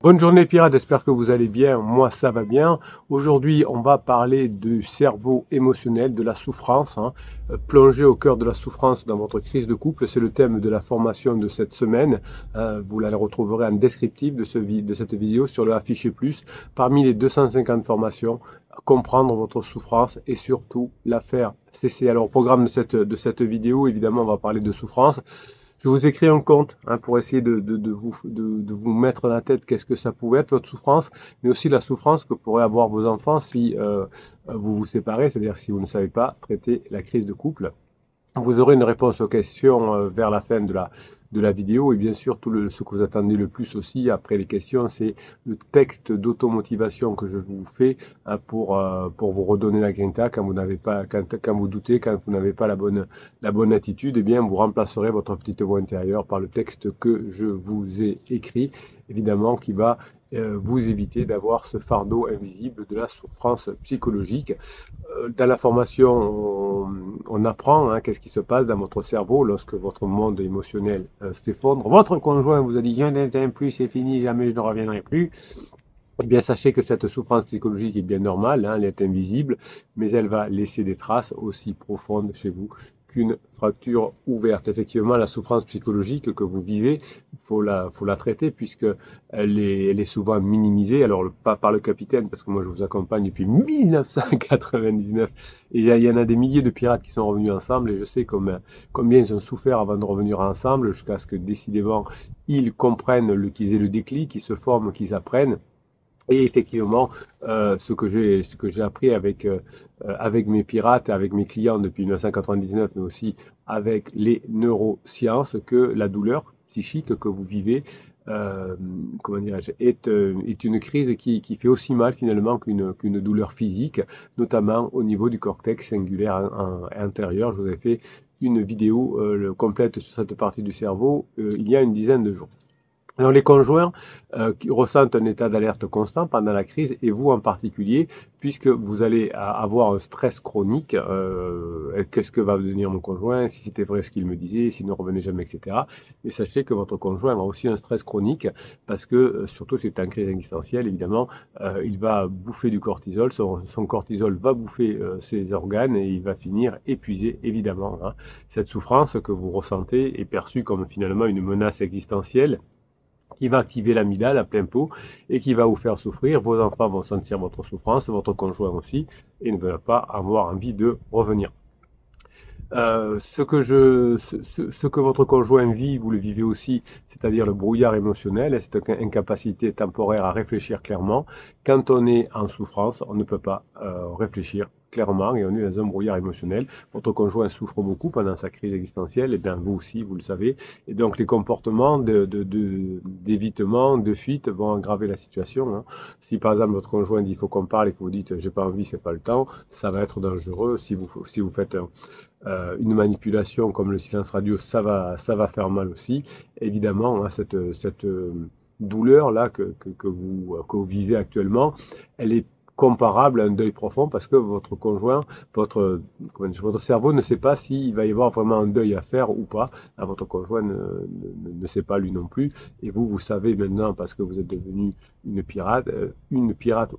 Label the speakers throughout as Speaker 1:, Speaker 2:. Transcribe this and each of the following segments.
Speaker 1: Bonne journée pirates, j'espère que vous allez bien, moi ça va bien. Aujourd'hui on va parler du cerveau émotionnel, de la souffrance, plonger au cœur de la souffrance dans votre crise de couple, c'est le thème de la formation de cette semaine. Vous la retrouverez en descriptif de cette vidéo sur le Afficher Plus, parmi les 250 formations, comprendre votre souffrance et surtout la faire cesser. Alors au programme de cette vidéo, évidemment on va parler de souffrance. Je vous écris un compte pour essayer de vous mettre dans la tête qu'est-ce que ça pouvait être votre souffrance, mais aussi la souffrance que pourraient avoir vos enfants si vous vous séparez, c'est-à-dire si vous ne savez pas traiter la crise de couple. Vous aurez une réponse aux questions vers la fin de la vidéo et bien sûr ce que vous attendez le plus aussi après les questions, c'est le texte d'automotivation que je vous fais pour vous redonner la grinta quand vous n'avez pas, quand vous doutez, quand vous n'avez pas la bonne attitude, et bien vous remplacerez votre petite voix intérieure par le texte que je vous ai écrit, évidemment qui va vous éviter d'avoir ce fardeau invisible de la souffrance psychologique. Dans la formation, on apprend qu'est-ce qui se passe dans votre cerveau lorsque votre monde émotionnel s'effondre. Votre conjoint vous a dit « je n'aime plus, c'est fini, jamais je ne reviendrai plus ». Eh bien, sachez que cette souffrance psychologique est bien normale, elle est invisible, mais elle va laisser des traces aussi profondes chez vous qu'une fracture ouverte. Effectivement, la souffrance psychologique que vous vivez, il faut la traiter puisqu'elle est souvent minimisée. Alors, pas par le capitaine, parce que moi je vous accompagne depuis 1999 et il y en a des milliers de pirates qui sont revenus ensemble et je sais combien ils ont souffert avant de revenir ensemble jusqu'à ce que décidément ils comprennent qu'ils aient le déclic, qu'ils se forment, qu'ils apprennent. Et effectivement, ce que j'ai appris avec mes pirates, avec mes clients depuis 1999, mais aussi avec les neurosciences, que la douleur psychique que vous vivez, comment dirais-je, est une crise qui fait aussi mal finalement qu'une douleur physique, notamment au niveau du cortex singulaire intérieur. Je vous ai fait une vidéo complète sur cette partie du cerveau il y a une dizaine de jours. Alors les conjoints qui ressentent un état d'alerte constant pendant la crise, et vous en particulier, puisque vous allez avoir un stress chronique, qu'est-ce que va devenir mon conjoint, si c'était vrai ce qu'il me disait, s'il ne revenait jamais, etc. Mais sachez que votre conjoint a aussi un stress chronique, parce que, surtout si c'est en crise existentielle, évidemment, il va bouffer du cortisol, son cortisol va bouffer ses organes, et il va finir épuisé, évidemment. Cette souffrance que vous ressentez est perçue comme finalement une menace existentielle, qui va activer l'amygdale à plein pot et qui va vous faire souffrir. Vos enfants vont sentir votre souffrance, votre conjoint aussi, et ne va pas avoir envie de revenir. Ce que votre conjoint vit, vous le vivez aussi, c'est-à-dire le brouillard émotionnel, cette incapacité temporaire à réfléchir clairement. Quand on est en souffrance, on ne peut pas réfléchir clairement et on est dans un brouillard émotionnel. Votre conjoint souffre beaucoup pendant sa crise existentielle, et bien vous aussi, vous le savez. Et donc les comportements d'évitement, de fuite vont aggraver la situation. Si par exemple votre conjoint dit il faut qu'on parle et que vous dites j'ai pas envie, c'est pas le temps, ça va être dangereux. Si vous faites une manipulation comme le silence radio, ça va faire mal aussi. Évidemment, cette douleur-là que vous vivez actuellement, elle est comparable à un deuil profond parce que votre conjoint, votre cerveau ne sait pas s'il va y avoir vraiment un deuil à faire ou pas. Votre conjoint ne sait pas lui non plus. Et vous savez maintenant parce que vous êtes devenu une pirate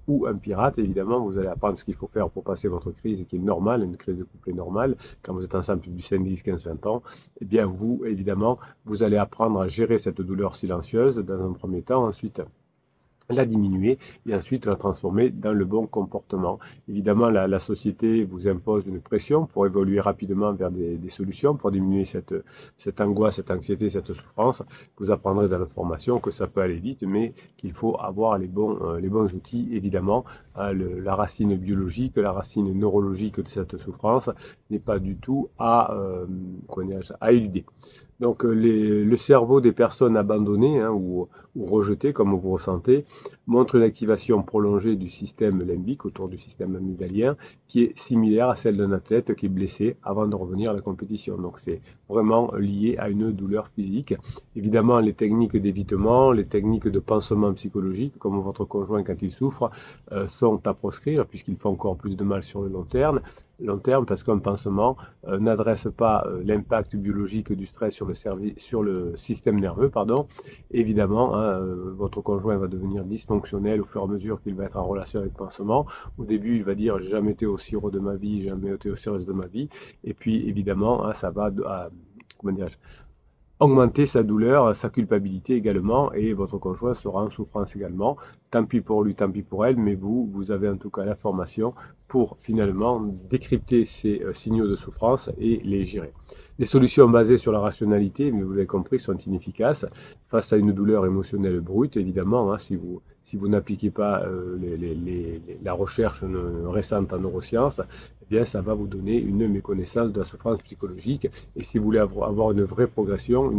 Speaker 1: ou un pirate. Évidemment, vous allez apprendre ce qu'il faut faire pour passer votre crise qui est normale, une crise de couple est normale. Quand vous êtes ensemble depuis 5, 10, 15, 20 ans, eh bien vous, évidemment, vous allez apprendre à gérer cette douleur silencieuse dans un premier temps. Ensuite, la diminuer et ensuite la transformer dans le bon comportement. Évidemment, la société vous impose une pression pour évoluer rapidement vers des solutions, pour diminuer cette angoisse, cette anxiété, cette souffrance. Vous apprendrez dans la formation que ça peut aller vite, mais qu'il faut avoir les bons outils, évidemment. La racine biologique, la racine neurologique de cette souffrance n'est pas du tout à éluder. Donc le cerveau des personnes abandonnées ou rejetées, comme vous ressentez, montre une activation prolongée du système limbique autour du système amygdalien qui est similaire à celle d'un athlète qui est blessé avant de revenir à la compétition. Donc c'est vraiment lié à une douleur physique. Évidemment, les techniques d'évitement, les techniques de pansement psychologique, comme votre conjoint quand il souffre, sont à proscrire puisqu'il fait encore plus de mal sur le long terme parce qu'un pansement n'adresse pas l'impact biologique du stress sur le système nerveux, évidemment, votre conjoint va devenir dysfonctionnel au fur et à mesure qu'il va être en relation avec pansement. Au début, il va dire j'ai jamais été aussi heureux de ma vie, j'ai jamais été aussi heureuse de ma vie. Et puis évidemment, hein, ça va comment dirais-je, augmenter sa douleur, sa culpabilité également, et votre conjoint sera en souffrance également. Tant pis pour lui, tant pis pour elle, mais vous avez en tout cas la formation pour finalement décrypter ces signaux de souffrance et les gérer. Les solutions basées sur la rationalité, mais vous l'avez compris, sont inefficaces face à une douleur émotionnelle brute, évidemment. Hein, si vous n'appliquez pas la recherche récente en neurosciences, eh bien, ça va vous donner une méconnaissance de la souffrance psychologique. Et si vous voulez avoir une vraie progression,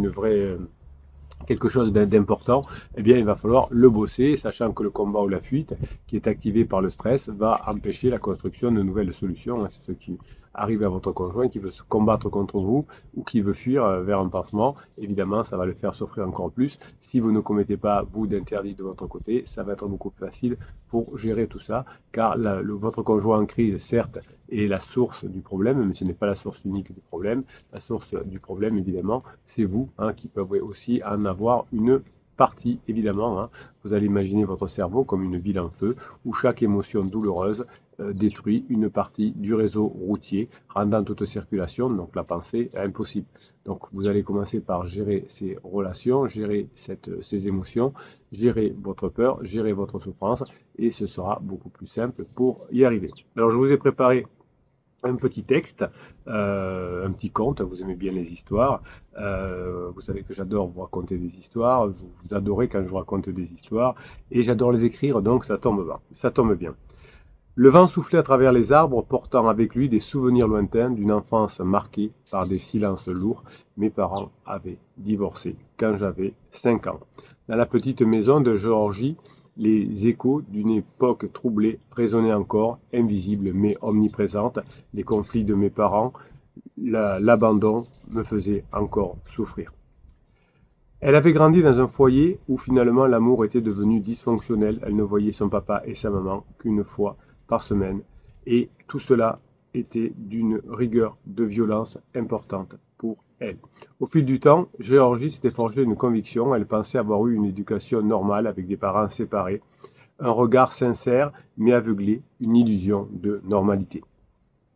Speaker 1: quelque chose d'important, eh bien, il va falloir le bosser, sachant que le combat ou la fuite, qui est activé par le stress, va empêcher la construction de nouvelles solutions. C'est ce qui arrive à votre conjoint qui veut se combattre contre vous ou qui veut fuir vers un pansement. Évidemment, ça va le faire souffrir encore plus. Si vous ne commettez pas, vous, d'interdit de votre côté, ça va être beaucoup plus facile pour gérer tout ça, car votre conjoint en crise, certes, est la source du problème, mais ce n'est pas la source unique du problème. La source du problème, évidemment, c'est vous, hein, qui pouvez aussi en avoir une partie, évidemment. Hein. Vous allez imaginer votre cerveau comme une ville en feu, où chaque émotion douloureuse détruit une partie du réseau routier, rendant toute circulation, donc la pensée, impossible. Donc vous allez commencer par gérer ces relations, gérer ces émotions, gérer votre peur, gérer votre souffrance, et ce sera beaucoup plus simple pour y arriver. Alors je vous ai préparé un petit texte, un petit conte. Vous aimez bien les histoires, vous savez que j'adore vous raconter des histoires, vous adorez quand je vous raconte des histoires, et j'adore les écrire, donc ça tombe bien. Le vent soufflait à travers les arbres, portant avec lui des souvenirs lointains d'une enfance marquée par des silences lourds. Mes parents avaient divorcé quand j'avais 5 ans. Dans la petite maison de Géorgie, les échos d'une époque troublée résonnaient encore, invisibles mais omniprésentes. Les conflits de mes parents, l'abandon me faisait encore souffrir. Elle avait grandi dans un foyer où finalement l'amour était devenu dysfonctionnel. Elle ne voyait son papa et sa maman qu'une fois par semaine. Et tout cela était d'une rigueur de violence importante pour elle. Au fil du temps, Géorgie s'était forgé une conviction. Elle pensait avoir eu une éducation normale avec des parents séparés, un regard sincère mais aveuglé, une illusion de normalité.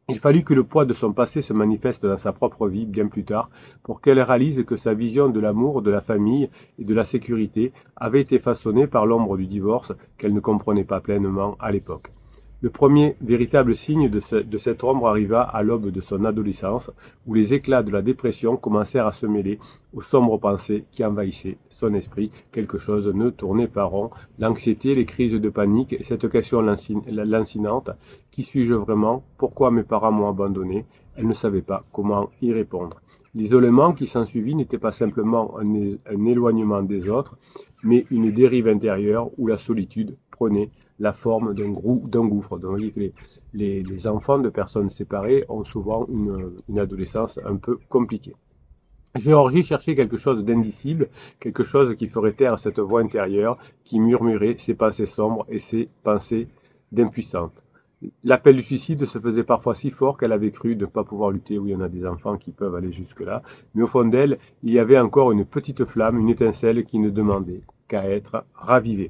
Speaker 1: Il fallut que le poids de son passé se manifeste dans sa propre vie bien plus tard pour qu'elle réalise que sa vision de l'amour, de la famille et de la sécurité avait été façonnée par l'ombre du divorce qu'elle ne comprenait pas pleinement à l'époque. Le premier véritable signe de cette ombre arriva à l'aube de son adolescence, où les éclats de la dépression commencèrent à se mêler aux sombres pensées qui envahissaient son esprit. Quelque chose ne tournait pas rond. L'anxiété, les crises de panique, cette question lancinante, qui suis-je vraiment? Pourquoi mes parents m'ont abandonné? Elle ne savait pas comment y répondre. L'isolement qui s'ensuivit n'était pas simplement un éloignement des autres, mais une dérive intérieure où la solitude prenait la forme d'un gouffre. Donc, vous voyez que les enfants de personnes séparées ont souvent une adolescence un peu compliquée. Géorgie cherchait quelque chose d'indicible, quelque chose qui ferait taire cette voix intérieure qui murmurait ses pensées sombres et ses pensées d'impuissante. L'appel du suicide se faisait parfois si fort qu'elle avait cru ne pas pouvoir lutter. Oui, il y en a des enfants qui peuvent aller jusque-là. Mais au fond d'elle, il y avait encore une petite flamme, une étincelle qui ne demandait qu'à être ravivée.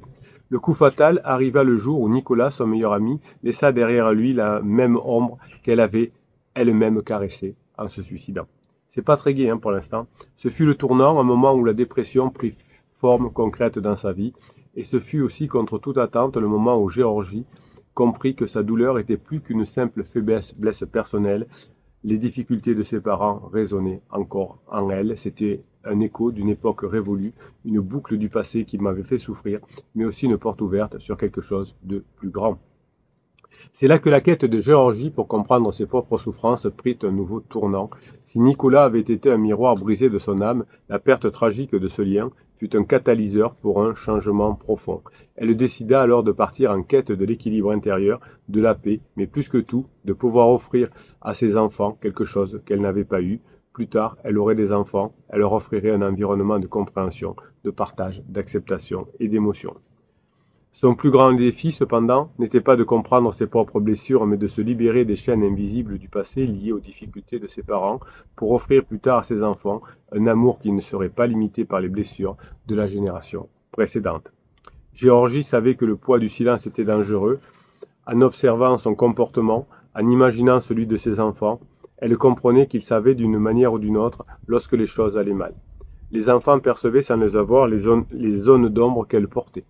Speaker 1: Le coup fatal arriva le jour où Nicolas, son meilleur ami, laissa derrière lui la même ombre qu'elle avait elle-même caressée en se suicidant. C'est pas très gai pour l'instant. Ce fut le tournant, un moment où la dépression prit forme concrète dans sa vie. Et ce fut aussi, contre toute attente, le moment où Géorgie comprit que sa douleur était plus qu'une simple faiblesse personnelle. Les difficultés de ses parents résonnaient encore en elle. C'était un écho d'une époque révolue, une boucle du passé qui m'avait fait souffrir, mais aussi une porte ouverte sur quelque chose de plus grand. C'est là que la quête de Géorgie pour comprendre ses propres souffrances prit un nouveau tournant. Si Nicolas avait été un miroir brisé de son âme, la perte tragique de ce lien fut un catalyseur pour un changement profond. Elle décida alors de partir en quête de l'équilibre intérieur, de la paix, mais plus que tout, de pouvoir offrir à ses enfants quelque chose qu'elle n'avait pas eu. Plus tard, elle aurait des enfants, elle leur offrirait un environnement de compréhension, de partage, d'acceptation et d'émotion. Son plus grand défi, cependant, n'était pas de comprendre ses propres blessures, mais de se libérer des chaînes invisibles du passé liées aux difficultés de ses parents, pour offrir plus tard à ses enfants un amour qui ne serait pas limité par les blessures de la génération précédentes. Géorgie savait que le poids du silence était dangereux. En observant son comportement, en imaginant celui de ses enfants, elle comprenait qu'il savait d'une manière ou d'une autre lorsque les choses allaient mal. Les enfants percevaient sans les avoir les zones d'ombre qu'elle portait.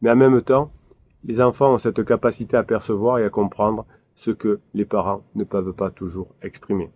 Speaker 1: Mais en même temps, les enfants ont cette capacité à percevoir et à comprendre ce que les parents ne peuvent pas toujours exprimer.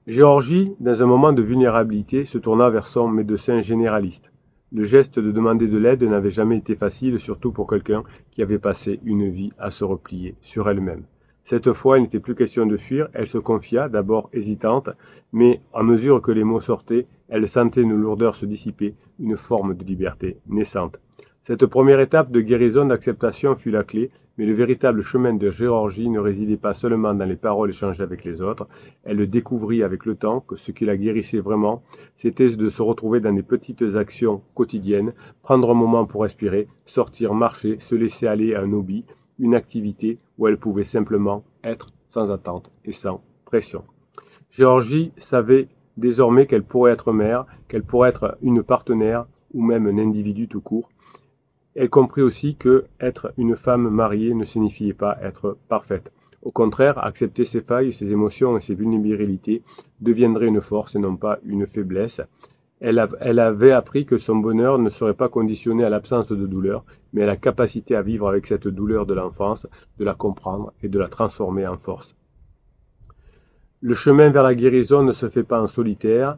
Speaker 1: Géorgie, dans un moment de vulnérabilité, se tourna vers son médecin généraliste. Le geste de demander de l'aide n'avait jamais été facile, surtout pour quelqu'un qui avait passé une vie à se replier sur elle-même. Cette fois, il n'était plus question de fuir, elle se confia, d'abord hésitante, mais à mesure que les mots sortaient, elle sentait une lourdeur se dissiper, une forme de liberté naissante. Cette première étape de guérison d'acceptation fut la clé, mais le véritable chemin de Géorgie ne résidait pas seulement dans les paroles échangées avec les autres. Elle le découvrit avec le temps que ce qui la guérissait vraiment, c'était de se retrouver dans des petites actions quotidiennes, prendre un moment pour respirer, sortir, marcher, se laisser aller à un hobby, une activité où elle pouvait simplement être sans attente et sans pression. Géorgie savait désormais qu'elle pourrait être mère, qu'elle pourrait être une partenaire ou même un individu tout court. Elle comprit aussi que être une femme mariée ne signifiait pas être parfaite. Au contraire, accepter ses failles, ses émotions et ses vulnérabilités deviendrait une force et non pas une faiblesse. Elle avait appris que son bonheur ne serait pas conditionné à l'absence de douleur, mais à la capacité à vivre avec cette douleur de l'enfance, de la comprendre et de la transformer en force. Le chemin vers la guérison ne se fait pas en solitaire.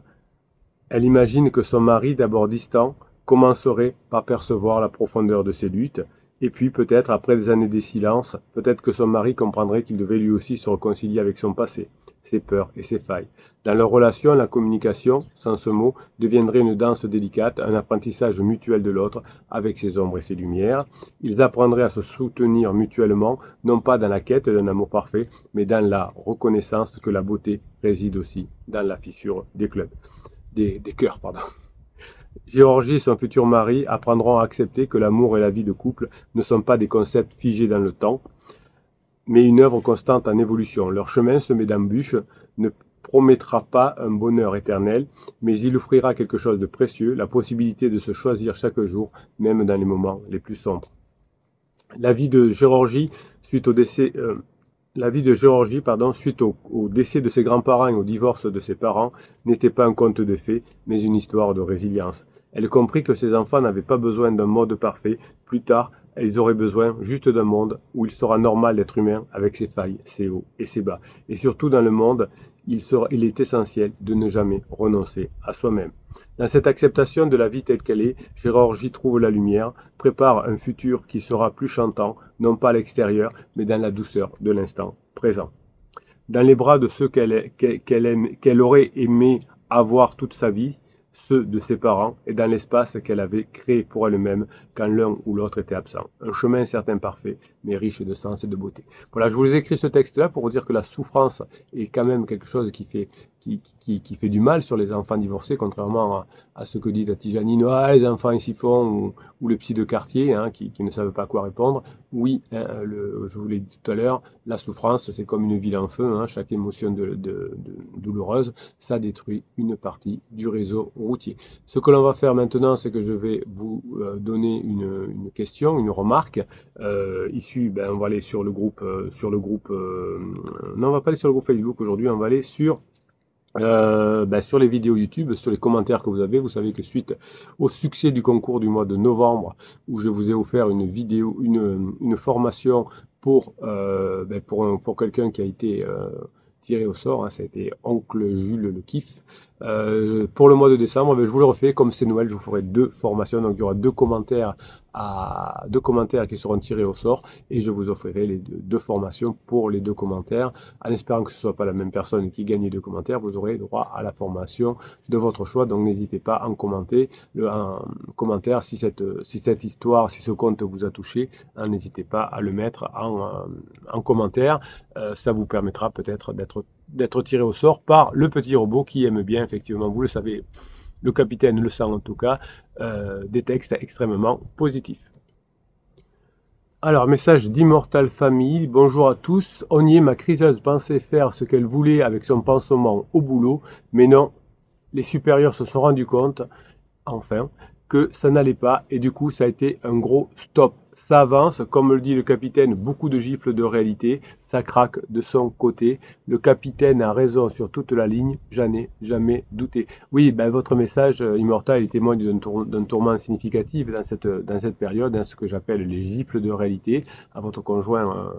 Speaker 1: Elle imagine que son mari, d'abord distant, commencerait par percevoir la profondeur de ses luttes, et puis peut-être, après des années de silence, peut-être que son mari comprendrait qu'il devait lui aussi se réconcilier avec son passé, ses peurs et ses failles. Dans leur relation, la communication, sans ce mot, deviendrait une danse délicate, un apprentissage mutuel de l'autre, avec ses ombres et ses lumières. Ils apprendraient à se soutenir mutuellement, non pas dans la quête d'un amour parfait, mais dans la reconnaissance que la beauté réside aussi dans la fissure des cœurs. Géorgie et son futur mari apprendront à accepter que l'amour et la vie de couple ne sont pas des concepts figés dans le temps, mais une œuvre constante en évolution. Leur chemin semé d'embûches ne promettra pas un bonheur éternel, mais il offrira quelque chose de précieux, la possibilité de se choisir chaque jour, même dans les moments les plus sombres. La vie de Géorgie, suite au décès de ses grands-parents et au divorce de ses parents, n'était pas un conte de fées, mais une histoire de résilience. Elle comprit que ses enfants n'avaient pas besoin d'un monde parfait. Plus tard, ils auraient besoin juste d'un monde où il sera normal d'être humain avec ses failles, ses hauts et ses bas. Et surtout dans le monde, il est essentiel de ne jamais renoncer à soi-même. Dans cette acceptation de la vie telle qu'elle est, Géorgie trouve la lumière, prépare un futur qui sera plus chantant, non pas à l'extérieur, mais dans la douceur de l'instant présent. Dans les bras de ceux qu'elle aurait aimé avoir toute sa vie, ceux de ses parents, et dans l'espace qu'elle avait créé pour elle-même quand l'un ou l'autre était absent. Un chemin certes imparfait, mais riche de sens et de beauté. Voilà, je vous ai écrit ce texte-là pour vous dire que la souffrance est quand même quelque chose qui fait du mal sur les enfants divorcés, contrairement à ce que dit Tati Janine, les enfants ils s'y font, ou les psy de quartier qui ne savent pas quoi répondre. Oui, je vous l'ai dit tout à l'heure, la souffrance c'est comme une ville en feu, chaque émotion douloureuse, ça détruit une partie du réseau routier. Ce que l'on va faire maintenant, c'est que je vais vous donner une question, une remarque, issue, on va aller sur le groupe, non on va pas aller sur le groupe Facebook aujourd'hui, on va aller sur les vidéos YouTube, sur les commentaires que vous avez. Vous savez que suite au succès du concours du mois de novembre, où je vous ai offert une vidéo, une formation pour quelqu'un qui a été tiré au sort, ça a été Oncle Jules le Kiff. Pour le mois de décembre, je vous le refais, comme c'est Noël, je vous ferai 2 formations, donc il y aura 2 commentaires qui seront tirés au sort, et je vous offrirai les 2 formations pour les 2 commentaires, en espérant que ce ne soit pas la même personne qui gagne les 2 commentaires. Vous aurez droit à la formation de votre choix, donc n'hésitez pas à en commentaire si cette histoire, si ce conte vous a touché, n'hésitez pas à le mettre en commentaire. Ça vous permettra peut-être d'être tiré au sort par le petit robot qui aime bien, effectivement, vous le savez, le capitaine le sent en tout cas, des textes extrêmement positifs. Alors, message d'Immortal Family. Bonjour à tous. On y est, ma criseuse pensait faire ce qu'elle voulait avec son pansement au boulot, mais non, les supérieurs se sont rendus compte, enfin, que ça n'allait pas et du coup ça a été un gros stop. Ça avance, comme le dit le capitaine, beaucoup de gifles de réalité, ça craque de son côté. Le capitaine a raison sur toute la ligne, j'en ai jamais douté. Oui, ben, votre message, Immortal, il témoigne d'un tourment significatif dans cette période, dans ce que j'appelle les gifles de réalité. À votre conjoint,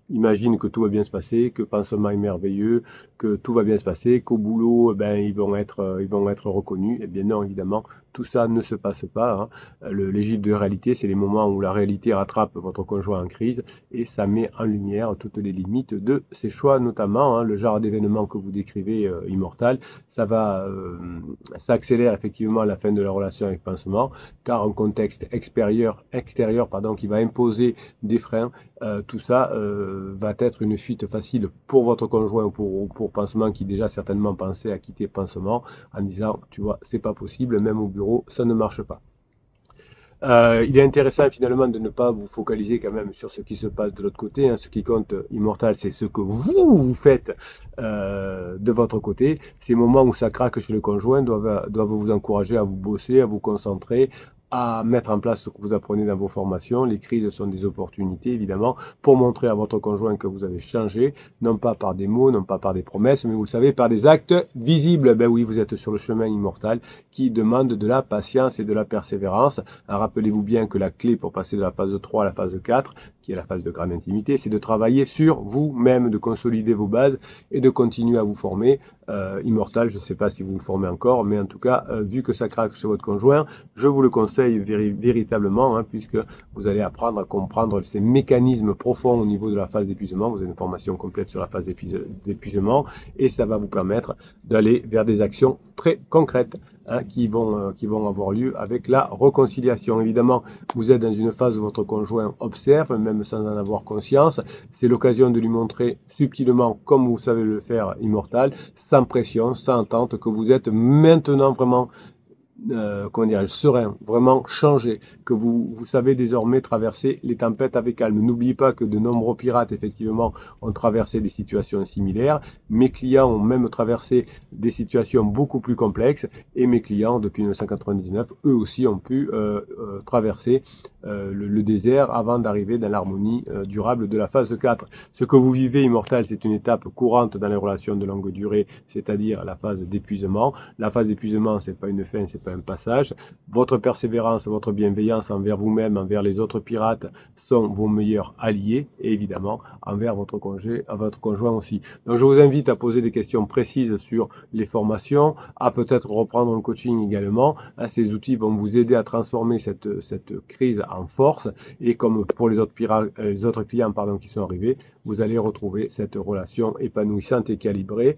Speaker 1: imagine que tout va bien se passer, que Pansement est merveilleux, que tout va bien se passer, qu'au boulot, ben, ils vont être reconnus. Eh bien non, évidemment, tout ça ne se passe pas. Hein. Les gifles de réalité, c'est les moments où la réalité rattrape votre conjoint en crise et ça met en lumière toutes les limites de ses choix, notamment le genre d'événement que vous décrivez, Immortal. Ça accélère effectivement la fin de la relation avec Pansement, car un contexte extérieur qui va imposer des freins, tout ça va être une fuite facile pour votre conjoint ou pour Pansement qui déjà certainement pensait à quitter Pansement en disant, tu vois, c'est pas possible, même au bureau, ça ne marche pas. Il est intéressant finalement de ne pas vous focaliser quand même sur ce qui se passe de l'autre côté. Hein. Ce qui compte, Immortal, c'est ce que vous faites de votre côté. Ces moments où ça craque chez le conjoint doivent vous encourager à vous bosser, à vous concentrer, à mettre en place ce que vous apprenez dans vos formations. Les crises sont des opportunités, évidemment, pour montrer à votre conjoint que vous avez changé, non pas par des mots, non pas par des promesses, mais vous le savez, par des actes visibles. Ben oui, vous êtes sur le chemin Immortal qui demande de la patience et de la persévérance. Rappelez-vous bien que la clé pour passer de la phase 3 à la phase 4, qui est la phase de grande intimité, c'est de travailler sur vous-même, de consolider vos bases et de continuer à vous former. Immortal, je ne sais pas si vous vous formez encore, mais en tout cas, vu que ça craque chez votre conjoint, je vous le conseille véritablement, hein, puisque vous allez apprendre à comprendre ces mécanismes profonds au niveau de la phase d'épuisement. Vous avez une formation complète sur la phase d'épuisement et ça va vous permettre d'aller vers des actions très concrètes, hein, qui vont avoir lieu avec la réconciliation. Évidemment, vous êtes dans une phase où votre conjoint observe, même sans en avoir conscience. C'est l'occasion de lui montrer subtilement, comme vous savez le faire, Immortal, sans pression, sans attente, que vous êtes maintenant vraiment serein, vraiment changé, que vous savez désormais traverser les tempêtes avec calme. N'oubliez pas que de nombreux pirates, effectivement, ont traversé des situations similaires. Mes clients ont même traversé des situations beaucoup plus complexes et mes clients, depuis 1999, eux aussi ont pu traverser le désert avant d'arriver dans l'harmonie durable de la phase 4. Ce que vous vivez, Immortal, c'est une étape courante dans les relations de longue durée, c'est-à-dire la phase d'épuisement. La phase d'épuisement, c'est pas une fin, c'est pas un passage. Votre persévérance, votre bienveillance envers vous-même, envers les autres pirates sont vos meilleurs alliés et évidemment envers votre conjoint aussi. Donc je vous invite à poser des questions précises sur les formations, à peut-être reprendre un coaching également. Ces outils vont vous aider à transformer cette crise en force et comme pour les autres clients qui sont arrivés, vous allez retrouver cette relation épanouissante et calibrée.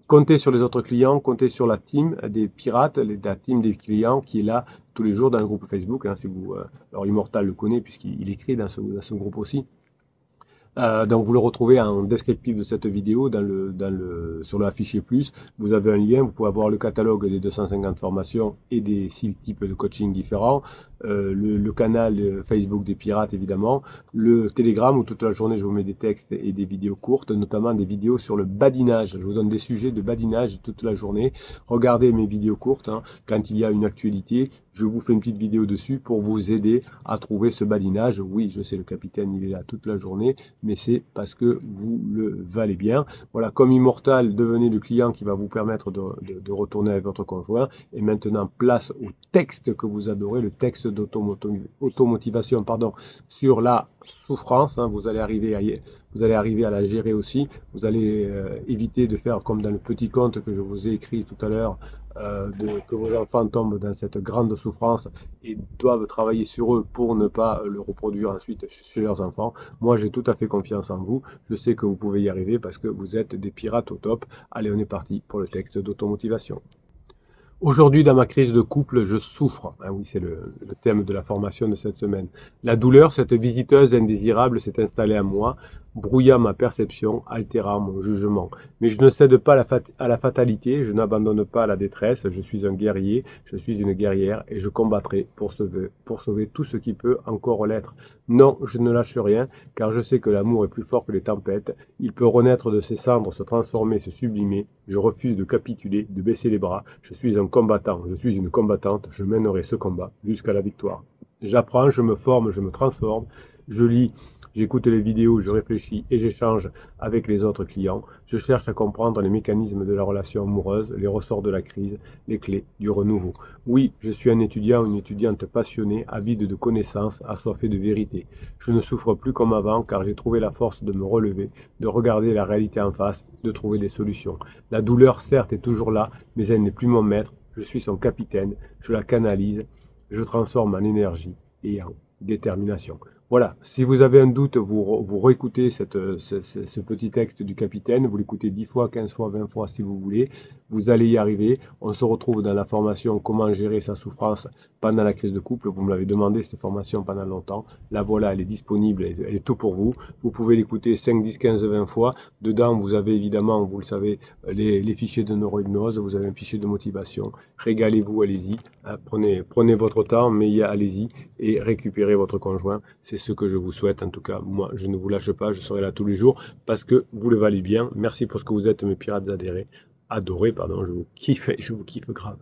Speaker 1: Comptez sur les autres clients, comptez sur la team des pirates, la team des clients qui est là tous les jours dans le groupe Facebook. Hein, alors Immortal le connaît puisqu'il écrit dans ce groupe aussi. Donc vous le retrouvez en descriptif de cette vidéo sur le affiché plus. Vous avez un lien, vous pouvez avoir le catalogue des 250 formations et des 6 types de coaching différents. Le canal Facebook des pirates évidemment, le Telegram où toute la journée je vous mets des textes et des vidéos courtes, notamment des vidéos sur le badinage. Je vous donne des sujets de badinage toute la journée. Regardez mes vidéos courtes, hein. Quand il y a une actualité, je vous fais une petite vidéo dessus pour vous aider à trouver ce badinage. Oui, je sais, le capitaine il est là toute la journée, mais c'est parce que vous le valez bien. Voilà, comme Immortal, devenez le client qui va vous permettre de retourner avec votre conjoint. Et maintenant, place au texte que vous adorez, le texte d'automotivation, sur la souffrance. Hein, vous allez arriver à la gérer aussi. Vous allez éviter de faire comme dans le petit conte que je vous ai écrit tout à l'heure, que vos enfants tombent dans cette grande souffrance et doivent travailler sur eux pour ne pas le reproduire ensuite chez leurs enfants. Moi, j'ai tout à fait confiance en vous. Je sais que vous pouvez y arriver parce que vous êtes des pirates au top. Allez, on est parti pour le texte d'automotivation. Aujourd'hui, dans ma crise de couple, je souffre. Ah oui, c'est le thème de la formation de cette semaine. La douleur, cette visiteuse indésirable, s'est installée à moi. brouillant ma perception, altérant mon jugement. Mais je ne cède pas à la fatalité, je n'abandonne pas la détresse, je suis un guerrier, je suis une guerrière et je combattrai pour sauver tout ce qui peut encore l'être. Non, je ne lâche rien, car je sais que l'amour est plus fort que les tempêtes, il peut renaître de ses cendres, se transformer, se sublimer. Je refuse de capituler, de baisser les bras, je suis un combattant, je suis une combattante, je mènerai ce combat jusqu'à la victoire. J'apprends, je me forme, je me transforme, je lis, j'écoute les vidéos, je réfléchis et j'échange avec les autres clients. Je cherche à comprendre les mécanismes de la relation amoureuse, les ressorts de la crise, les clés du renouveau. Oui, je suis un étudiant, une étudiante passionnée, avide de connaissances, assoiffée de vérité. Je ne souffre plus comme avant car j'ai trouvé la force de me relever, de regarder la réalité en face, de trouver des solutions. La douleur, certes, est toujours là, mais elle n'est plus mon maître. Je suis son capitaine, je la canalise, je transforme en énergie et en détermination. Voilà, si vous avez un doute, vous réécoutez ce petit texte du capitaine, vous l'écoutez 10 fois, 15 fois, 20 fois si vous voulez, vous allez y arriver. On se retrouve dans la formation Comment gérer sa souffrance pendant la crise de couple. Vous me l'avez demandé cette formation pendant longtemps. La voilà, elle est disponible, elle est tout pour vous. Vous pouvez l'écouter 5, 10, 15, 20 fois. Dedans, vous avez évidemment, vous le savez, les fichiers de neurohypnose, vous avez un fichier de motivation. Régalez-vous, allez-y. Prenez votre temps, mais allez-y et récupérez votre conjoint. C'est ce que je vous souhaite. En tout cas, moi, je ne vous lâche pas. Je serai là tous les jours parce que vous le valez bien. Merci pour ce que vous êtes, mes pirates adorés. Je vous kiffe grave.